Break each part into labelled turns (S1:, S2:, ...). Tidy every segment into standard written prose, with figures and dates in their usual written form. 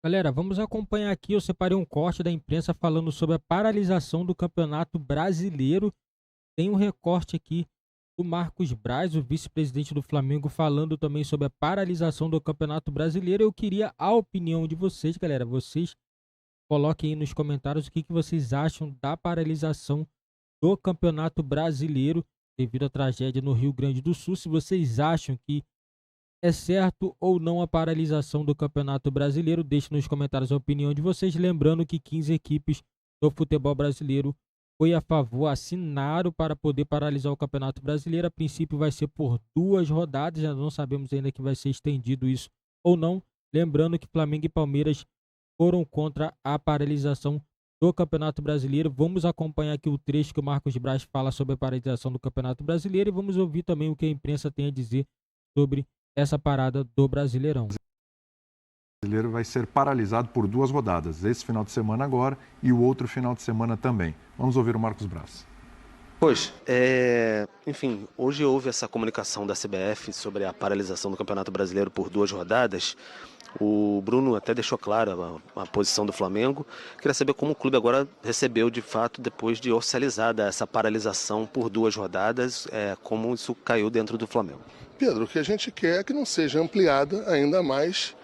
S1: Galera, vamos acompanhar aqui. Eu separei um corte da imprensa falando sobre a paralisação do Campeonato Brasileiro. Tem um recorte aqui do Marcos Braz, o vice-presidente do Flamengo, falando também sobre a paralisação do Campeonato Brasileiro. Eu queria a opinião de vocês, galera. Vocês coloquem aí nos comentários o que vocês acham da paralisação do Campeonato Brasileiro devido à tragédia no Rio Grande do Sul. Se vocês acham que é certo ou não a paralisação do Campeonato Brasileiro? Deixe nos comentários a opinião de vocês. Lembrando que 15 equipes do futebol brasileiro foi a favor, assinaram para poder paralisar o Campeonato Brasileiro. A princípio vai ser por 2 rodadas, já não sabemos ainda que vai ser estendido isso ou não. Lembrando que Flamengo e Palmeiras foram contra a paralisação do Campeonato Brasileiro. Vamos acompanhar aqui o trecho que o Marcos Braz fala sobre a paralisação do Campeonato Brasileiro e vamos ouvir também o que a imprensa tem a dizer sobre essa parada do Brasileirão.
S2: O brasileiro vai ser paralisado por 2 rodadas, esse final de semana agora e o outro final de semana também. Vamos ouvir o Marcos Braz.
S3: Pois, enfim, hoje houve essa comunicação da CBF sobre a paralisação do Campeonato Brasileiro por 2 rodadas. O Bruno até deixou claro a posição do Flamengo. Queria saber como o clube agora recebeu de fato, depois de oficializada essa paralisação por 2 rodadas, como isso caiu dentro do Flamengo.
S4: Pedro, o que a gente quer é que não seja ampliada ainda mais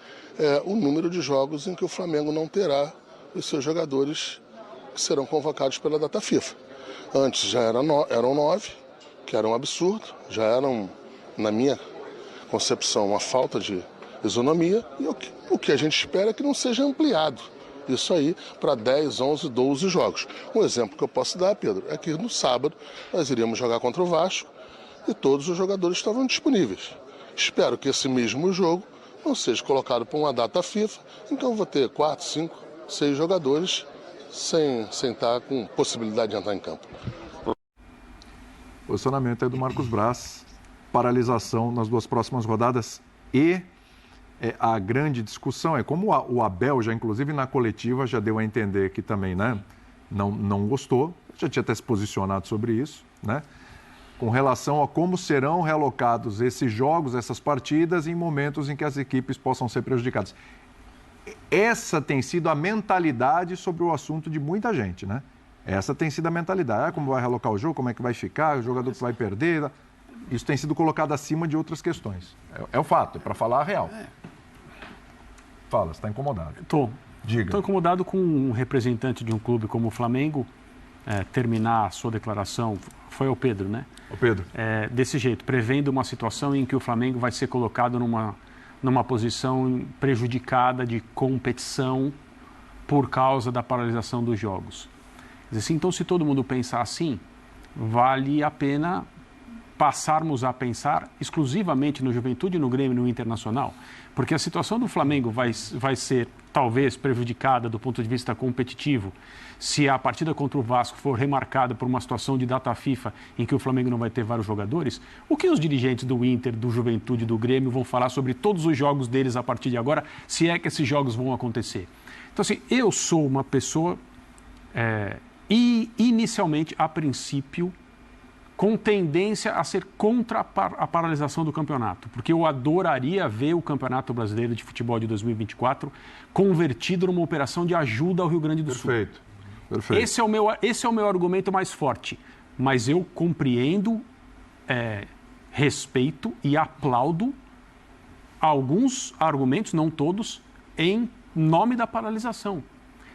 S4: o número de jogos em que o Flamengo não terá os seus jogadores que serão convocados pela data FIFA. Antes já eram 9, que era um absurdo, já eram, na minha concepção, uma falta de isonomia, e o que a gente espera é que não seja ampliado isso aí para 10, 11, 12 jogos. Um exemplo que eu posso dar, Pedro, é que no sábado nós iríamos jogar contra o Vasco e todos os jogadores estavam disponíveis. Espero que esse mesmo jogo não seja colocado para uma data FIFA, então vou ter 4, 5, 6 jogadores sem estar com possibilidade de entrar em campo.
S2: Posicionamento aí do Marcos Braz, paralisação nas 2 próximas rodadas e a grande discussão é como o Abel já, inclusive na coletiva, já deu a entender que também não gostou, já tinha até se posicionado sobre isso, né? Com relação a como serão realocados esses jogos, essas partidas, em momentos em que as equipes possam ser prejudicadas. Essa tem sido a mentalidade sobre o assunto de muita gente, né? Essa tem sido a mentalidade. Como vai realocar o jogo, como é que vai ficar, o jogador que vai perder. Isso tem sido colocado acima de outras questões. É o fato, é para falar a real. Fala, você está incomodado.
S5: Estou.
S2: Diga.
S5: Estou incomodado com um representante de um clube como o Flamengo terminar a sua declaração, foi o Pedro, né?
S2: O Pedro.
S5: Desse jeito, prevendo uma situação em que o Flamengo vai ser colocado numa posição prejudicada de competição por causa da paralisação dos jogos. Então, se todo mundo pensar assim, vale a pena passarmos a pensar exclusivamente no Juventude, no Grêmio e no Internacional, porque a situação do Flamengo vai ser talvez prejudicada do ponto de vista competitivo se a partida contra o Vasco for remarcada por uma situação de data FIFA em que o Flamengo não vai ter vários jogadores. O que os dirigentes do Inter, do Juventude e do Grêmio vão falar sobre todos os jogos deles a partir de agora, se é que esses jogos vão acontecer? Então, assim, eu sou uma pessoa, inicialmente, a princípio, com tendência a ser contra a paralisação do campeonato, porque eu adoraria ver o Campeonato Brasileiro de Futebol de 2024 convertido numa operação de ajuda ao Rio Grande do Sul.
S2: Perfeito.
S5: Esse é o meu argumento mais forte, mas eu compreendo, respeito e aplaudo alguns argumentos, não todos, em nome da paralisação.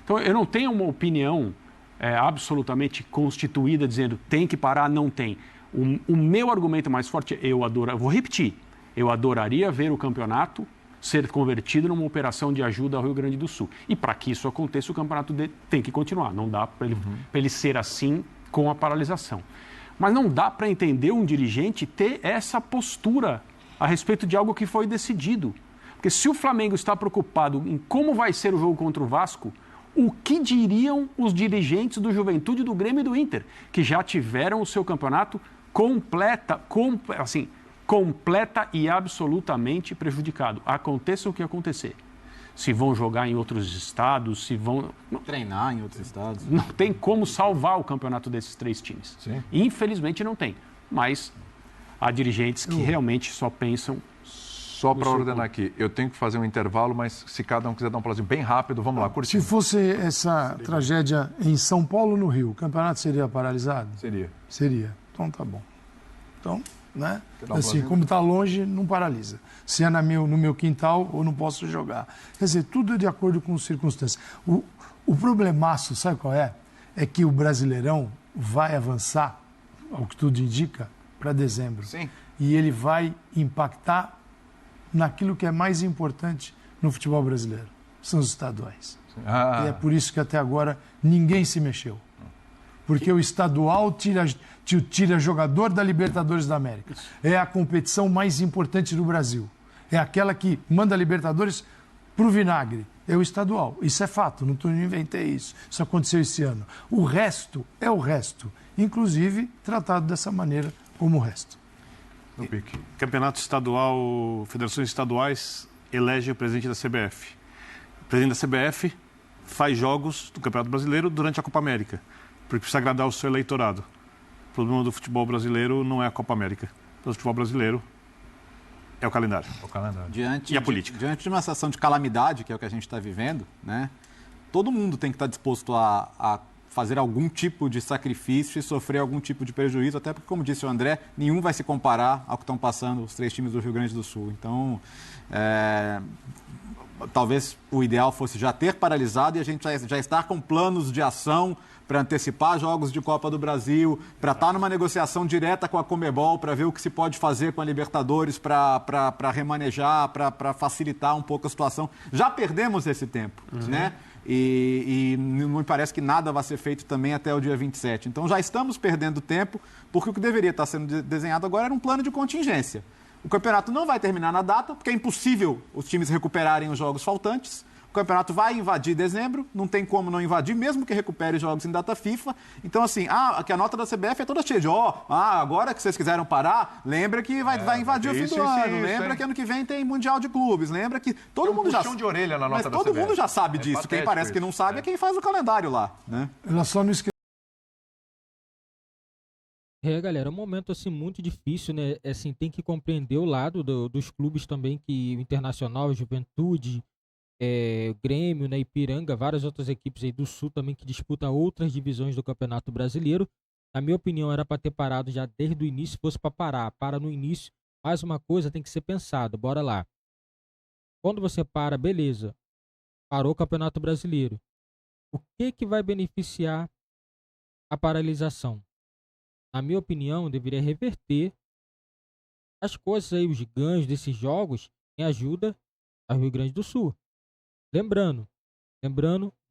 S5: Então, eu não tenho uma opinião absolutamente constituída dizendo tem que parar, não tem. O meu argumento mais forte é vou repetir, eu adoraria ver o campeonato ser convertido numa operação de ajuda ao Rio Grande do Sul. E para que isso aconteça, o campeonato tem que continuar. Não dá para ele ser assim com a paralisação. Mas não dá para entender um dirigente ter essa postura a respeito de algo que foi decidido. Porque se o Flamengo está preocupado em como vai ser o jogo contra o Vasco, o que diriam os dirigentes do Juventude, do Grêmio e do Inter, que já tiveram o seu campeonato completa e absolutamente prejudicado? Aconteça o que acontecer. Se vão jogar em outros estados, se vão
S6: treinar em outros estados.
S5: Não tem como salvar o campeonato desses 3 times.
S2: Sim.
S5: Infelizmente não tem. Mas há dirigentes que realmente só pensam
S2: Só para ordenar aqui, eu tenho que fazer um intervalo, mas se cada um quiser dar um plazinho bem rápido, vamos lá, curtindo.
S7: Se fosse essa tragédia em São Paulo, no Rio, o campeonato seria paralisado?
S2: Seria.
S7: Seria. Então tá bom. Então, né?
S2: Quer dar um
S7: Assim,
S2: plazinho?
S7: como está longe, não paralisa. Se é no meu quintal, eu não posso jogar. Quer dizer, tudo é de acordo com as circunstâncias. O problemaço, sabe qual é? É que o Brasileirão vai avançar, ao que tudo indica, para dezembro.
S2: Sim.
S7: E ele vai impactar naquilo que é mais importante no futebol brasileiro. São os estaduais. E é por isso que até agora ninguém se mexeu. Porque o estadual tira jogador da Libertadores da América. É a competição mais importante do Brasil. É aquela que manda a Libertadores para o vinagre. É o estadual. Isso é fato, não inventei isso. Isso aconteceu esse ano. O resto é o resto. Inclusive, tratado dessa maneira como o resto.
S2: No pique.
S5: Campeonato estadual, federações estaduais elege o presidente da CBF. O presidente da CBF faz jogos do Campeonato Brasileiro durante a Copa América, porque precisa agradar o seu eleitorado. O problema do futebol brasileiro não é a Copa América. O futebol brasileiro é o calendário. E a política.
S6: Diante de uma situação de calamidade, que é o que a gente está vivendo, né, todo mundo tem que estar disposto a fazer algum tipo de sacrifício e sofrer algum tipo de prejuízo, até porque, como disse o André, nenhum vai se comparar ao que estão passando os 3 times do Rio Grande do Sul. Então, talvez o ideal fosse já ter paralisado e a gente já estar com planos de ação para antecipar jogos de Copa do Brasil, para estar numa negociação direta com a Conmebol, para ver o que se pode fazer com a Libertadores, para remanejar, para facilitar um pouco a situação. Já perdemos esse tempo, né? E não me parece que nada vai ser feito também até o dia 27. Então já estamos perdendo tempo, porque o que deveria estar sendo desenhado agora era um plano de contingência. O campeonato não vai terminar na data, porque é impossível os times recuperarem os jogos faltantes. O campeonato vai invadir dezembro, não tem como não invadir, mesmo que recupere jogos em data FIFA. Então, assim, que a nota da CBF é toda cheia de agora que vocês quiseram parar, lembra que vai invadir o fim do ano, lembra que ano que vem tem Mundial de Clubes, lembra que todo mundo já...
S2: de orelha na nota da
S6: todo
S2: CBF.
S6: mundo já sabe disso, quem parece que não sabe é quem faz o calendário lá, né?
S7: Ela só não esqueceu.
S1: Galera, é um momento assim muito difícil, né? Assim, tem que compreender o lado dos clubes também, que o Internacional, Juventude, o Grêmio, né, Ipiranga, várias outras equipes aí do Sul também que disputam outras divisões do Campeonato Brasileiro. Na minha opinião, era para ter parado já desde o início, fosse para parar. Para no início, mais uma coisa tem que ser pensado. Bora lá. Quando você para, beleza, parou o Campeonato Brasileiro. O que vai beneficiar a paralisação? Na minha opinião, deveria reverter as coisas aí, os ganhos desses jogos em ajuda ao Rio Grande do Sul. Lembrando,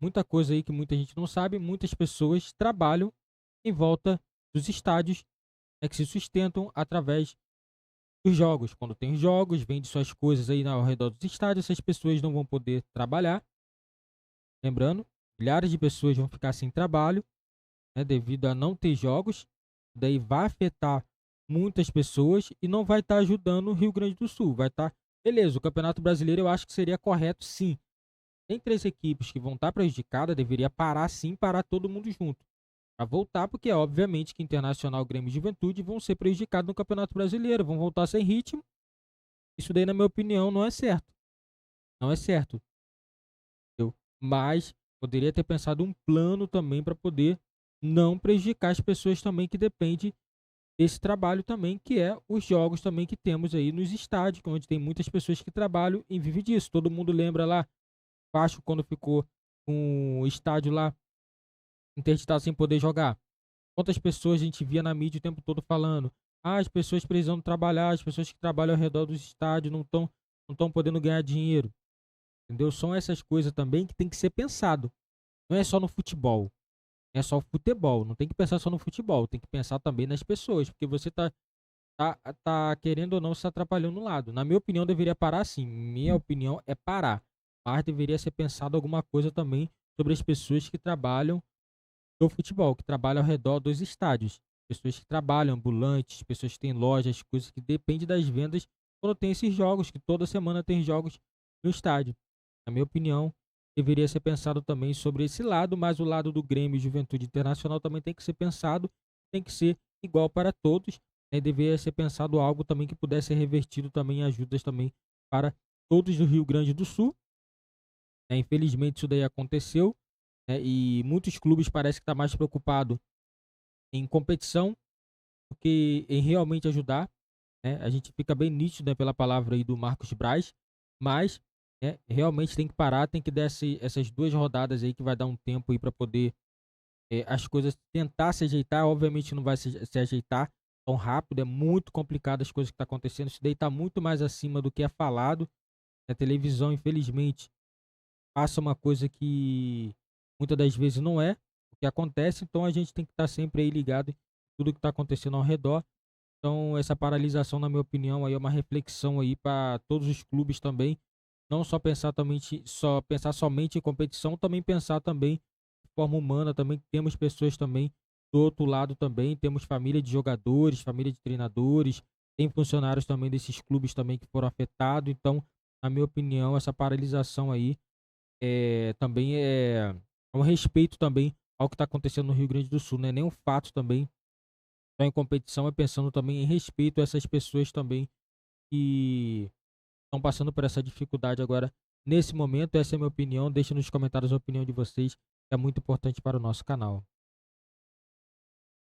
S1: muita coisa aí que muita gente não sabe, muitas pessoas trabalham em volta dos estádios, né, que se sustentam através dos jogos. Quando tem jogos, vende suas coisas aí ao redor dos estádios, essas pessoas não vão poder trabalhar. Lembrando, milhares de pessoas vão ficar sem trabalho, né, devido a não ter jogos. Daí vai afetar muitas pessoas e não vai estar ajudando o Rio Grande do Sul. Vai estar, beleza, o Campeonato Brasileiro eu acho que seria correto sim. Tem 3 equipes que vão estar prejudicadas, deveria parar sim, parar todo mundo junto. Para voltar, porque obviamente que Internacional, Grêmio e Juventude vão ser prejudicados no Campeonato Brasileiro, vão voltar sem ritmo. Isso daí, na minha opinião, não é certo. Não é certo. Mas poderia ter pensado um plano também para poder não prejudicar as pessoas também que dependem desse trabalho também, que é os jogos também que temos aí nos estádios, onde tem muitas pessoas que trabalham e vivem disso. Todo mundo lembra lá, Vasco, quando ficou com o estádio lá interditado sem poder jogar. Quantas pessoas a gente via na mídia o tempo todo falando: as pessoas precisam trabalhar, as pessoas que trabalham ao redor dos estádios não estão podendo ganhar dinheiro. Entendeu? São essas coisas também que tem que ser pensado. Não é só no futebol. Não é só o futebol. Não tem que pensar só no futebol. Tem que pensar também nas pessoas. Porque você tá querendo ou não se atrapalhando no lado. Na minha opinião, deveria parar sim. Minha opinião é parar. Mas deveria ser pensado alguma coisa também sobre as pessoas que trabalham no futebol, que trabalham ao redor dos estádios. Pessoas que trabalham, ambulantes, pessoas que têm lojas, coisas que dependem das vendas quando tem esses jogos, que toda semana tem jogos no estádio. Na minha opinião, deveria ser pensado também sobre esse lado, mas o lado do Grêmio e Juventude Internacional também tem que ser pensado, tem que ser igual para todos, né? Deveria ser pensado algo também que pudesse ser revertido também em ajudas também para todos do Rio Grande do Sul. Infelizmente isso daí aconteceu, e muitos clubes parecem que estão mais preocupados em competição do que em realmente ajudar. A gente fica bem nítido, né, pela palavra aí do Marcos Braz, mas realmente tem que parar, tem que dar essas 2 rodadas aí que vai dar um tempo aí para poder as coisas tentar se ajeitar. Obviamente não vai se ajeitar tão rápido, é muito complicado as coisas que estão acontecendo, isso daí está muito mais acima do que é falado. A televisão, infelizmente, passa uma coisa que muitas das vezes não é o que acontece, então a gente tem que estar sempre aí ligado em tudo que está acontecendo ao redor. Então essa paralisação, na minha opinião, aí é uma reflexão aí para todos os clubes também, não só pensar somente em competição, também pensar também de forma humana. Também temos pessoas também do outro lado também, temos família de jogadores, família de treinadores, tem funcionários também desses clubes também que foram afetados. Então, na minha opinião, essa paralisação aí também é um respeito também ao que está acontecendo no Rio Grande do Sul, não é nem um fato também só em competição, é pensando também em respeito a essas pessoas também que estão passando por essa dificuldade agora, nesse momento. Essa é a minha opinião. Deixe nos comentários a opinião de vocês, que é muito importante para o nosso canal.